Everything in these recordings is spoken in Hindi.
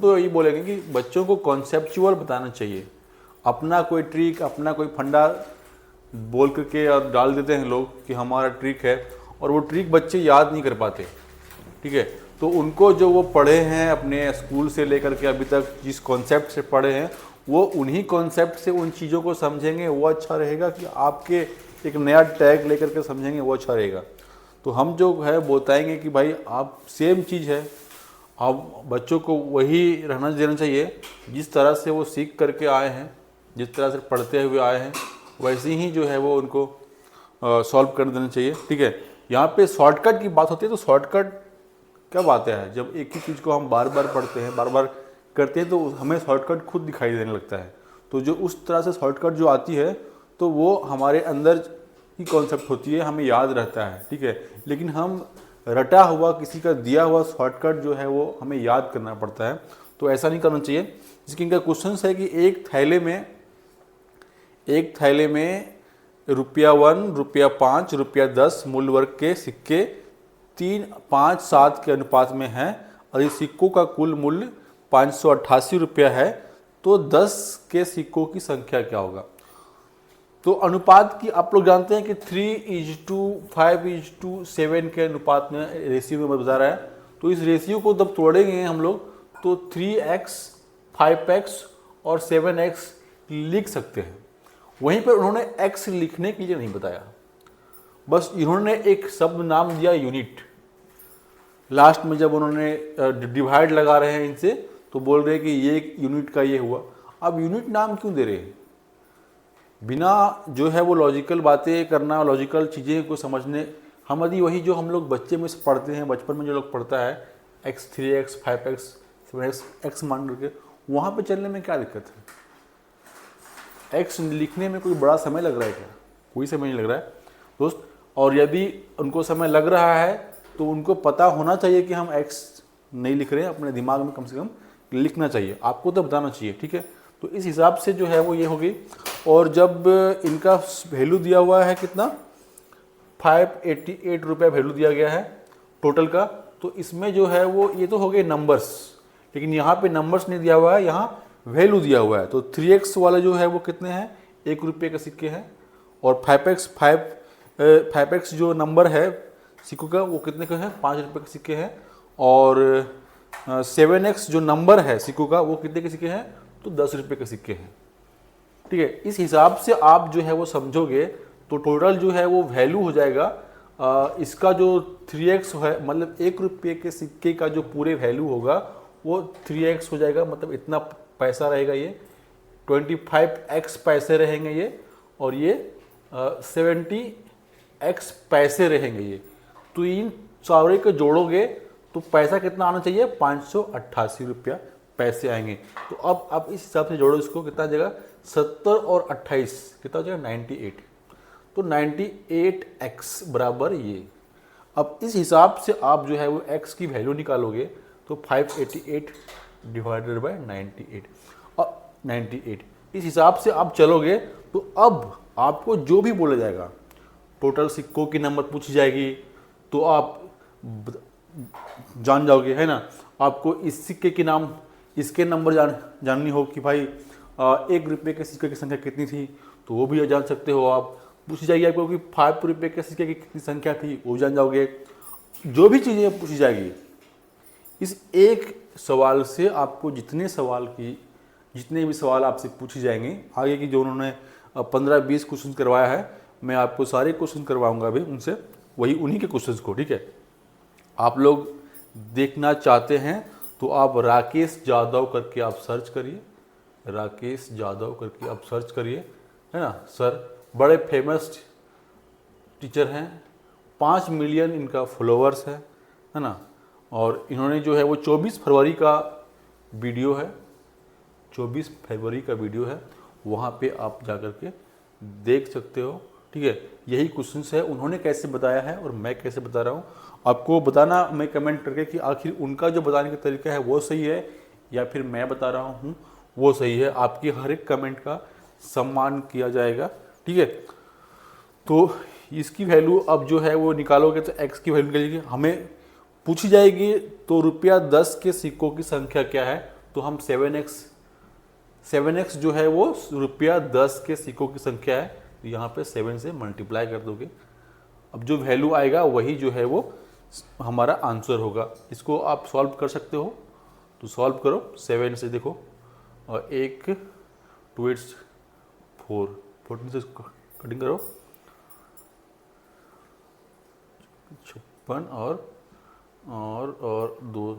तो यही बोलेंगे कि बच्चों को कॉन्सेप्चुअल बताना चाहिए। अपना कोई ट्रिक, अपना कोई फंडा बोल करके और डाल देते हैं लोग कि हमारा ट्रिक है, और वो ट्रिक बच्चे याद नहीं कर पाते। ठीक है, तो उनको जो वो पढ़े हैं अपने स्कूल से लेकर के अभी तक जिस कॉन्सेप्ट से पढ़े हैं, वो उन्हीं कॉन्सेप्ट से उन चीज़ों को समझेंगे, वो अच्छा रहेगा कि आपके एक नया टैग लेकर के समझेंगे, वो अच्छा रहेगा। तो हम जो है बताएंगे कि भाई आप सेम चीज़ है, आप बच्चों को वही रहना देना चाहिए जिस तरह से वो सीख करके आए हैं, जिस तरह से पढ़ते हुए आए हैं, वैसे ही जो है वो उनको सॉल्व कर देना चाहिए। ठीक है, यहाँ पे शॉर्टकट की बात होती है, तो शॉर्टकट कब आता है? जब एक ही चीज़ को हम बार बार पढ़ते हैं, बार बार करते हैं, तो हमें शॉर्टकट खुद दिखाई देने लगता है। तो जो उस तरह से शॉर्टकट जो आती है, तो वो हमारे अंदर ही कॉन्सेप्ट होती है, हमें याद रहता है। ठीक है, लेकिन हम रटा हुआ किसी का दिया हुआ शॉर्टकट जो है वो हमें याद करना पड़ता है, तो ऐसा नहीं करना चाहिए। जिसकी इनका क्वेश्चन है कि एक थैले में ₹1, ₹5, ₹10 मूल्य वर्ग के सिक्के 3, 5, 7 के अनुपात में हैं और इस सिक्कों का कुल मूल्य ₹588 है, तो 10 के सिक्कों की संख्या क्या होगा? तो अनुपात की आप लोग जानते हैं कि 3:5:7 के अनुपात में रेशियो में बता रहा है। तो इस रेशियो को जब तोड़ेंगे हम लोग, तो 3x, 5x और 7x लिख सकते हैं। वहीं पर उन्होंने x लिखने के लिए नहीं बताया, बस इन्होंने एक शब्द नाम दिया यूनिट। लास्ट में जब उन्होंने डिवाइड लगा रहे हैं इनसे, तो बोल रहे हैं कि ये यूनिट का ये हुआ। अब यूनिट नाम क्यों दे रहे हैं? बिना जो है वो लॉजिकल बातें करना, लॉजिकल चीज़ें को समझने, हम यदि वही जो हम लोग बच्चे में से पढ़ते हैं, बचपन में जो लोग पढ़ता है x, 3x, 5x, 7x, x मान करके, वहाँ पे चलने में क्या दिक्कत है? x लिखने में कोई बड़ा समय लग रहा है क्या? कोई समय नहीं लग रहा है दोस्त। और यदि उनको समय लग रहा है तो उनको पता होना चाहिए कि हम x नहीं लिख रहे हैं, अपने दिमाग में कम से कम लिखना चाहिए, आपको तो बताना चाहिए। ठीक है, तो इस हिसाब से जो है वो ये होगी। और जब इनका वैल्यू दिया हुआ है कितना, ₹588 वैल्यू दिया गया है टोटल का, तो इसमें जो है वो ये तो हो गए नंबर्स, लेकिन यहाँ पे नंबर्स नहीं दिया हुआ है, यहाँ वैल्यू दिया हुआ है। तो 3x वाला जो है वो कितने हैं, ₹1 के सिक्के हैं, और 5x जो नंबर है सिक्कों का वो कितने का है, ₹5 के सिक्के हैं, और 7x जो नंबर है सिक्कों का वो कितने के सिक्के हैं, तो ₹10 के सिक्के हैं। ठीक है, इस हिसाब से आप जो है वो समझोगे तो टोटल जो है वो वैल्यू हो जाएगा। इसका जो 3x है, मतलब ₹1 के सिक्के का जो पूरे वैल्यू होगा वो 3x हो जाएगा, मतलब इतना पैसा रहेगा ये, 25x पैसे रहेंगे ये, और ये 70x पैसे रहेंगे ये। तो इन सारे को जोड़ोगे तो पैसा कितना आना चाहिए, ₹588 पैसे आएंगे। तो अब आप इस हिसाब से जोड़ो इसको, कितना आ जाएगा, 70 और 28 कितना हो जाएगा, 98। तो 98x बराबर ये। अब इस हिसाब से आप जो है वो x की वैल्यू निकालोगे, तो 588 डिवाइडेड बाय 98 और 98, इस हिसाब से आप चलोगे तो अब आपको जो भी बोला जाएगा, टोटल सिक्कों की नंबर पूछी जाएगी तो आप जान जाओगे, है ना। आपको इस सिक्के के नाम, इसके नंबर जाननी हो कि भाई ₹1 के सिक्के की संख्या कितनी थी, तो वो भी जान सकते हो आप। पूछी जाएगी आपको कि ₹5 के सिक्के की कितनी संख्या थी, वो जान जाओगे। जो भी चीज़ें पूछी जाएगी, इस एक सवाल से आपको जितने भी सवाल आपसे पूछे जाएंगे, आगे की जो उन्होंने 15-20 क्वेश्चन करवाया है, मैं आपको सारे क्वेश्चन करवाऊंगा अभी उनसे, वही उन्हीं के क्वेश्चन को। ठीक है, आप लोग देखना चाहते हैं तो आप राकेश जादव करके आप सर्च करिए, राकेश जादव करके आप सर्च करिए, है ना। सर बड़े फेमस टीचर हैं, 5 मिलियन इनका फॉलोअर्स है ना। और इन्होंने जो है वो 24 फरवरी का वीडियो है, 24 फरवरी का वीडियो है, वहाँ पे आप जा कर के देख सकते हो। ठीक है, यही क्वेश्चन है, उन्होंने कैसे बताया है और मैं कैसे बता रहा हूँ, आपको बताना मैं कमेंट करके कि आखिर उनका जो बताने का तरीका है वो सही है या फिर मैं बता रहा हूँ वो सही है। आपकी हर एक कमेंट का सम्मान किया जाएगा। ठीक है, तो इसकी वैल्यू अब जो है वो निकालोगे तो x की वैल्यू निकालेगी, हमें पूछी जाएगी तो ₹10 के सिक्कों की संख्या क्या है, तो हम 7x जो है वो ₹10 के सिक्कों की संख्या है, तो यहाँ पे 7 से मल्टीप्लाई कर दोगे। अब जो वैल्यू आएगा वही जो है वो हमारा आंसर होगा। इसको आप सॉल्व कर सकते हो, तो सॉल्व करो 7 से, देखो और 1 2 8 4 14 से कटिंग करो, 56 और 2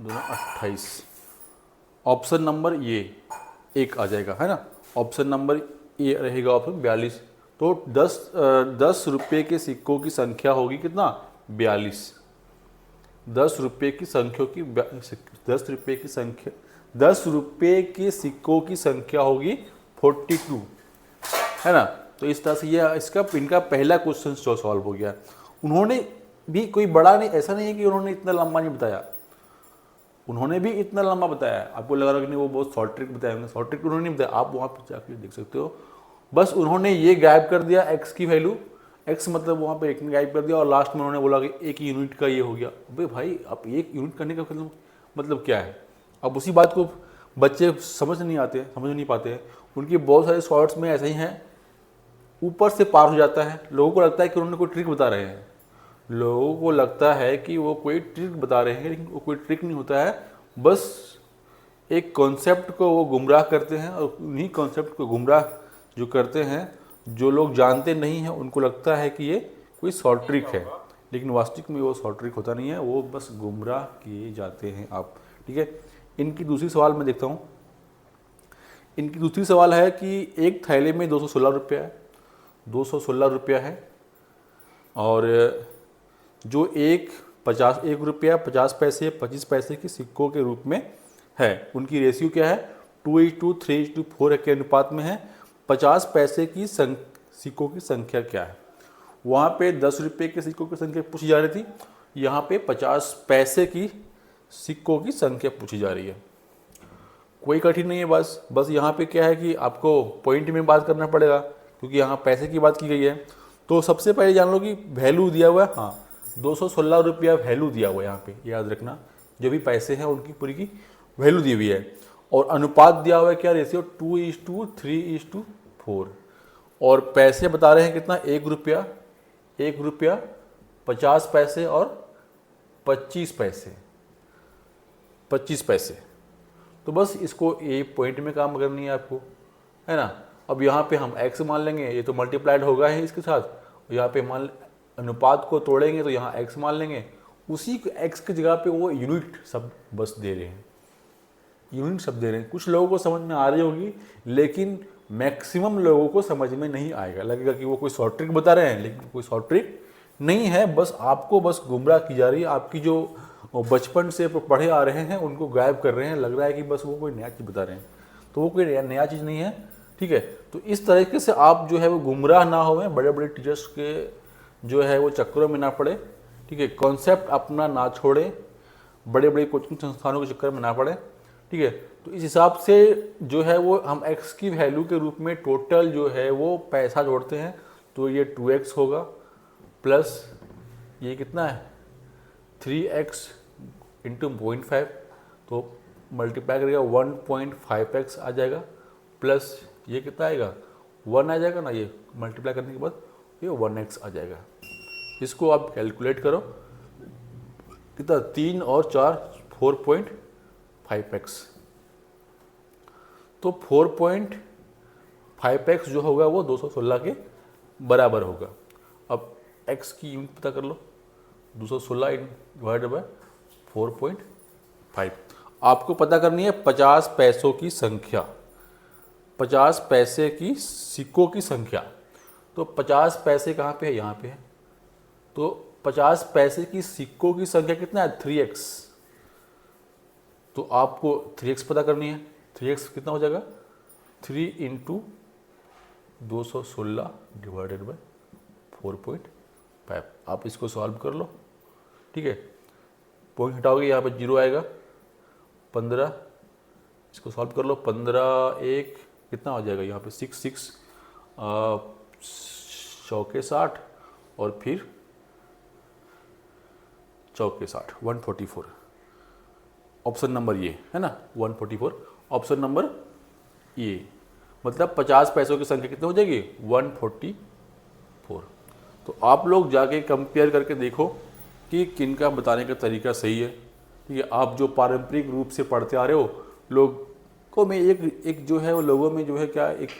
28। ऑप्शन नंबर ये 1 आ जाएगा, है ना। ऑप्शन नंबर ए रहेगा, ऑप्शन 42। तो 10 रुपये के सिक्कों की संख्या होगी कितना, 42। 10 रुपये की संख्या की 10 रुपये की संख्या 10 रुपये के सिक्कों की संख्या होगी 42, है ना। तो इस तरह से ये इनका पहला क्वेश्चन सॉल्व हो गया। उन्होंने भी कोई बड़ा नहीं, ऐसा नहीं है कि उन्होंने इतना लंबा नहीं बताया, उन्होंने भी इतना लंबा बताया। आपको लग रहा है कि नहीं वो बहुत शॉर्ट ट्रिक बताया होंगे, शॉर्ट ट्रिक उन्होंने नहीं बताया, आप वहाँ पर जाकर देख सकते हो। बस उन्होंने ये गायब कर दिया x की वैल्यू, x मतलब वहाँ पे 1 ने गायब कर दिया, और लास्ट में उन्होंने बोला कि 1 यूनिट का ये हो गया। अबे भाई, आप 1 यूनिट करने का मतलब क्या है। अब उसी बात को बच्चे समझ नहीं पाते हैं। उनके बहुत सारे शॉर्ट्स में ऐसे ही हैं, ऊपर से पार हो जाता है। लोगों को लगता है कि उन्होंने कोई ट्रिक बता रहे हैं, लोगों को लगता है कि वो कोई ट्रिक बता रहे हैं, लेकिन वो कोई ट्रिक नहीं होता है। बस एक कॉन्सेप्ट को वो गुमराह करते हैं, और उन्हीं कॉन्सेप्ट को गुमराह जो करते हैं, जो लोग जानते नहीं हैं उनको लगता है कि ये कोई शॉर्ट ट्रिक है, लेकिन वास्तविक में वो शॉर्ट ट्रिक होता नहीं है, वो बस गुमराह किए जाते हैं आप। ठीक है। इनकी दूसरी सवाल मैं देखता हूँ। इनकी दूसरी सवाल है कि एक थैले में 216 रुपया है, 216 रुपया है, और जो एक रुपया 50 पैसे 25 पैसे के सिक्कों के रूप में है। उनकी रेशियो क्या है, 2:3:4 के अनुपात में है। 50 पैसे की सिक्कों की संख्या क्या है। वहाँ पे 10 रुपये के सिक्कों की संख्या पूछी जा रही थी, यहाँ पे 50 पैसे की सिक्कों की संख्या पूछी जा रही है। कोई कठिन नहीं है, बस यहाँ पे क्या है कि आपको पॉइंट में बात करना पड़ेगा, क्योंकि यहाँ पैसे की बात की गई है। तो सबसे पहले जान लो कि वैल्यू दिया हुआ है, हाँ 216 रुपया वैल्यू दिया हुआ है यहाँ पे, याद रखना। जो भी पैसे हैं उनकी पूरी की वैल्यू दी हुई है, और अनुपात दिया हुआ है क्या, रेशियो 2:3:4। और पैसे बता रहे हैं कितना, 1 रुपया 50 पैसे और 25 पैसे। तो बस इसको ये पॉइंट में काम करनी है आपको, है ना। अब यहाँ पे हम x मान लेंगे, ये तो मल्टीप्लाइड होगा ही इसके साथ। यहाँ पे मान अनुपात को तोड़ेंगे तो यहाँ x मान लेंगे, उसी x की जगह पे वो यूनिट शब्द बस दे रहे हैं, यूनिट शब्द दे रहे हैं। कुछ लोगों को समझ में आ रही होगी, लेकिन मैक्सिमम लोगों को समझ में नहीं आएगा, लगेगा कि वो कोई शॉर्ट ट्रिक बता रहे हैं, लेकिन कोई शॉर्ट ट्रिक नहीं है। बस आपको गुमराह की जा रही है। आपकी जो बचपन से पढ़े आ रहे हैं उनको गायब कर रहे हैं, लग रहा है कि बस वो कोई नया चीज़ बता रहे हैं, तो वो कोई नया चीज़ नहीं है। ठीक है। तो इस तरीके से आप जो है वो गुमराह ना होवें, बड़े बड़े टीचर्स के जो है वो चक्करों में ना पड़े। ठीक है। कॉन्सेप्ट अपना ना छोड़े, बड़े बड़े कोचिंग संस्थानों के चक्कर में ना पड़े। ठीक है। तो इस हिसाब से जो है वो हम x की वैल्यू के रूप में टोटल जो है वो पैसा जोड़ते हैं, तो ये 2x होगा, प्लस ये कितना है 3x इंटू 0.5, तो मल्टीप्लाई करेगा 1.5x आ जाएगा, प्लस ये कितना आएगा 1 आ जाएगा ना, ये मल्टीप्लाई करने के बाद ये 1x आ जाएगा। इसको आप कैलकुलेट करो कितना, 3 और 4 4.5x, तो 4.5x जो होगा वो 216 के बराबर होगा। अब x की यूनिट पता कर लो, 216 डिवाइडेड बाय 4.5। आपको पता करनी है 50 पैसों की संख्या, 50 पैसे की सिक्कों की संख्या। तो 50 पैसे कहाँ पे है, यहाँ पे है। तो 50 पैसे की सिक्कों की संख्या कितना है, 3x। तो आपको 3x पता करनी है। 3x कितना हो जाएगा, 3 × 216 डिवाइडेड बाय 4.5। आप इसको सॉल्व कर लो। ठीक है। पॉइंट हटाओगे, यहाँ पे 0 आएगा, 15। इसको सॉल्व कर लो, 15 1 कितना हो जाएगा, यहाँ पे 6 6 चौके 60 और फिर चौके 60 144। ऑप्शन नंबर ये है ना 144, ऑप्शन नंबर ये, मतलब 50 पैसों की संख्या कितनी हो जाएगी 144। तो आप लोग जाके कंपेयर करके देखो कि किन का बताने का तरीका सही है। ठीक है, आप जो पारंपरिक रूप से पढ़ते आ रहे हो, लोग को में एक जो है वो लोगों में जो है क्या एक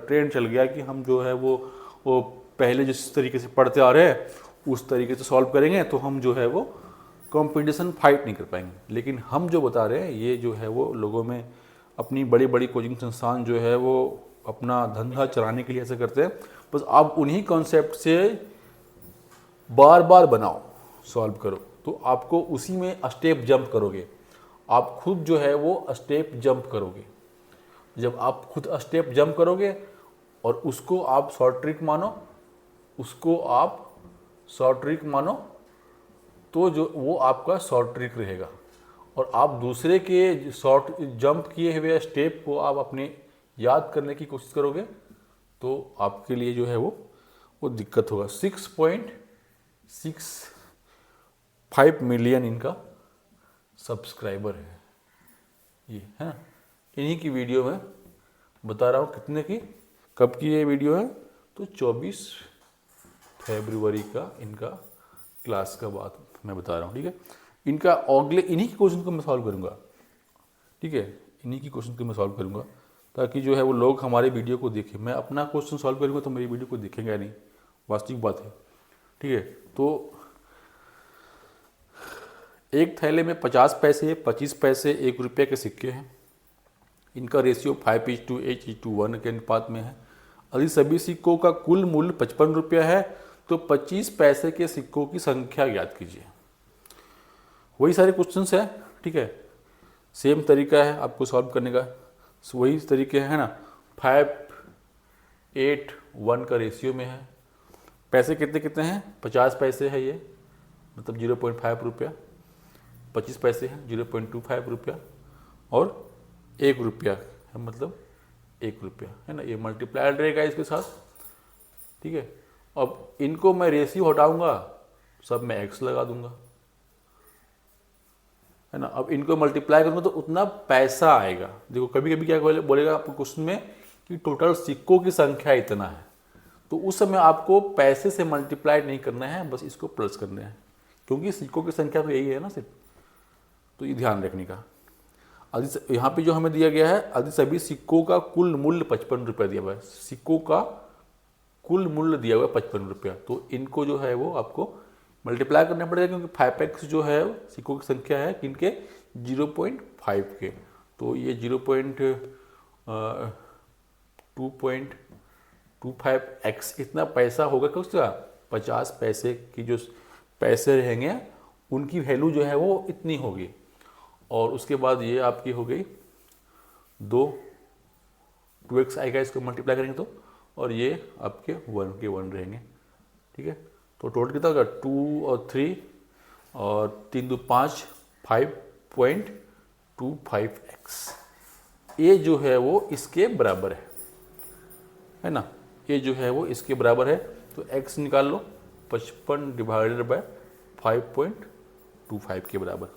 ट्रेंड चल गया कि हम जो है वो पहले जिस तरीके से पढ़ते आ रहे हैं उस तरीके से सॉल्व करेंगे तो हम जो है वो कंपटीशन फाइट नहीं कर पाएंगे। लेकिन हम जो बता रहे हैं ये जो है वो लोगों में अपनी बड़ी बड़ी कोचिंग संस्थान जो है वो अपना धंधा चलाने के लिए ऐसा करते हैं। बस आप उन्हीं कॉन्सेप्ट से बार बार बनाओ, सॉल्व करो, तो आपको उसी में स्टेप जंप करोगे, आप खुद जो है वो स्टेप जंप करोगे। जब आप खुद स्टेप जंप करोगे और उसको आप शॉर्ट ट्रिक मानो, उसको आप शॉर्ट ट्रिक मानो, तो जो वो आपका शॉर्ट ट्रिक रहेगा। और आप दूसरे के शॉर्ट जंप किए हुए स्टेप को आप अपने याद करने की कोशिश करोगे तो आपके लिए जो है वो दिक्कत होगा। 6.65 मिलियन इनका सब्सक्राइबर है, ये है ना। इन्हीं की वीडियो में बता रहा हूँ कितने की, कब की ये वीडियो है, तो 24 फरवरी का इनका क्लास का बात मैं बता रहा हूँ। ठीक है, इनका अगले इन्हीं के क्वेश्चन को मैं सॉल्व करूँगा। ठीक है, इन्हीं की क्वेश्चन को मैं सॉल्व करूँगा ताकि जो है वो लोग हमारे वीडियो को देखें। मैं अपना क्वेश्चन सॉल्व करूँगा तो मेरी वीडियो को देखेंगे नहीं, वास्तविक बात है। ठीक है, तो एक थैले में 50 पैसे, 25 पैसे, 1 रुपये के सिक्के हैं। इनका रेशियो 5:8:1 के अनुपात में है। यदि सभी सिक्कों का कुल मूल्य 55 रुपया है तो 25 पैसे के सिक्कों की संख्या ज्ञात कीजिए। वही सारे क्वेश्चंस है। ठीक है, सेम तरीका है आपको सॉल्व करने का, वही तरीके है ना। 5:8:1 का रेशियो में है। पैसे कितने कितने हैं, 50 पैसे है ये, मतलब 0.5 रुपया, 25 पैसे हैं 0.25 रुपया, और 1 रुपया है मतलब 1 रुपया, है ना। ये मल्टीप्लायर रहेगा इसके साथ। ठीक है, अब इनको मैं रेशियो हटाऊंगा, सब मैं एक्स लगा दूंगा, है ना। अब इनको मल्टीप्लाई करूंगा तो उतना पैसा आएगा। देखो कभी कभी क्या बोलेगा आपको क्वेश्चन में कि टोटल सिक्कों की संख्या इतना है, तो उस समय आपको पैसे से मल्टीप्लाई नहीं करना है, बस इसको प्लस करना है, क्योंकि सिक्कों की संख्या तो यही है ना सिर्फ। तो ये ध्यान रखने का। यदि यहाँ पे जो हमें दिया गया है, यदि सभी सिक्कों का कुल मूल्य 55 रुपया दिया हुआ है, सिक्कों का कुल मूल्य दिया हुआ है 55 रुपया, तो इनको जो है वो आपको मल्टीप्लाई करना पड़ेगा, क्योंकि 5x जो है सिक्कों की संख्या है किनके 0.5 के, तो ये 2.25x इतना पैसा होगा। कि उसका 50 पैसे की जो पैसे रहेंगे उनकी वैल्यू जो है वो इतनी होगी। और उसके बाद ये आपकी हो गई 2x आएगा, इसको मल्टीप्लाई करेंगे तो, और ये आपके 1 के 1 रहेंगे। ठीक है, तो टोटल कितना होगा 2 और 3 और 3 2 5 5.25x, ये जो है वो इसके बराबर है ना। ये जो है वो इसके बराबर है, तो x निकाल लो, 55/5.25 के बराबर।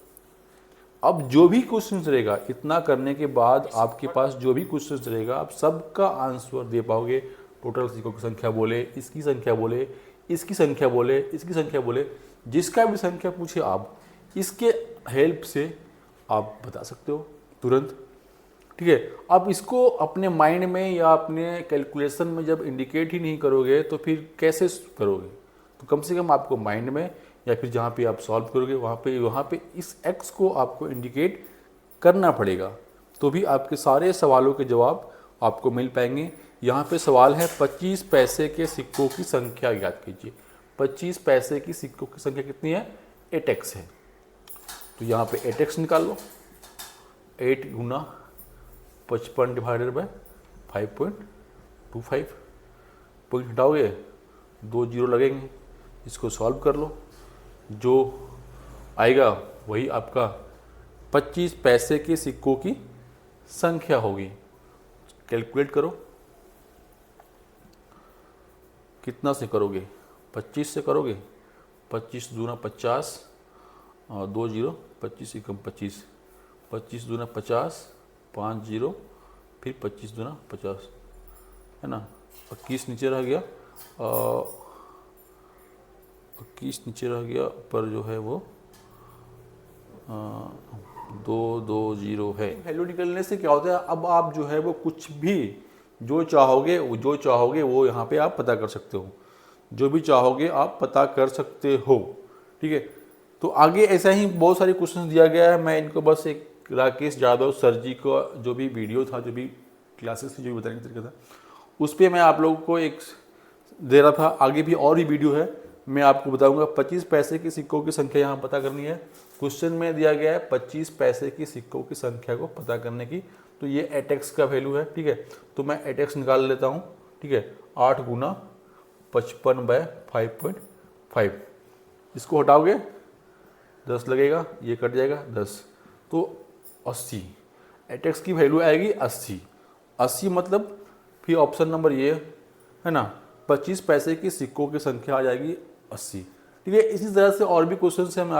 अब जो भी क्वेश्चन रहेगा, इतना करने के बाद आपके पास जो भी क्वेश्चन रहेगा आप सबका आंसर दे पाओगे। टोटल सिक्कों की संख्या बोले, इसकी संख्या बोले, इसकी संख्या बोले, इसकी संख्या बोले, जिसका भी संख्या पूछे आप इसके हेल्प से आप बता सकते हो तुरंत। ठीक है, आप इसको अपने माइंड में या अपने कैलकुलेशन में जब इंडिकेट ही नहीं करोगे तो फिर कैसे करोगे। तो कम से कम आपको माइंड में या फिर जहाँ पे आप सॉल्व करोगे वहाँ पे इस x को आपको इंडिकेट करना पड़ेगा, तो भी आपके सारे सवालों के जवाब आपको मिल पाएंगे। यहाँ पे सवाल है 25 पैसे के सिक्कों की संख्या ज्ञात कीजिए। 25 पैसे की सिक्कों की संख्या कितनी है, 8x है, तो यहाँ पे 8x निकाल लो। 8 गुना 55/5.25, पॉइंट हटाओगे 2 जीरो लगेंगे, इसको सॉल्व कर लो, जो आएगा वही आपका 25 पैसे के सिक्कों की संख्या होगी। कैलकुलेट करो, कितना से करोगे, 25 से करोगे, 25 दूना 50 और 2 जीरो, 25 एकम 25, 25 दूना 50, 5 जीरो, फिर 25 दूना 50, है ना। 21 नीचे रह गया, 21 नीचे रह गया, पर जो है वो 220 है। वैल्यू निकलने से क्या होता है, अब आप जो है वो कुछ भी जो चाहोगे वो यहाँ पे आप पता कर सकते हो, जो भी चाहोगे आप पता कर सकते हो, ठीक है। तो आगे ऐसा ही बहुत सारे क्वेश्चन दिया गया है। मैं इनको बस एक राकेश यादव सर जी का जो भी वीडियो था, जो भी क्लासेस थी, जो भी बताने का तरीका था, उस पर मैं आप लोगों को एक दे रहा था। आगे भी और ही वीडियो है, मैं आपको बताऊंगा। 25 पैसे के सिक्कों की संख्या यहाँ पता करनी है। क्वेश्चन में दिया गया है 25 पैसे की सिक्कों की संख्या को पता करने की, तो ये 8x का वैल्यू है, ठीक है। तो मैं 8x निकाल लेता हूँ, ठीक है। 8 गुना 55/5.5, इसको हटाओगे 10 लगेगा, ये कट जाएगा 10, तो 80। 8x की वैल्यू आएगी 80। 80 मतलब फिर ऑप्शन नंबर ये है ना, 25 पैसे की सिक्कों की संख्या आ जाएगी 80, ठीक है। इसी तरह से और भी क्वेश्चन है, मैं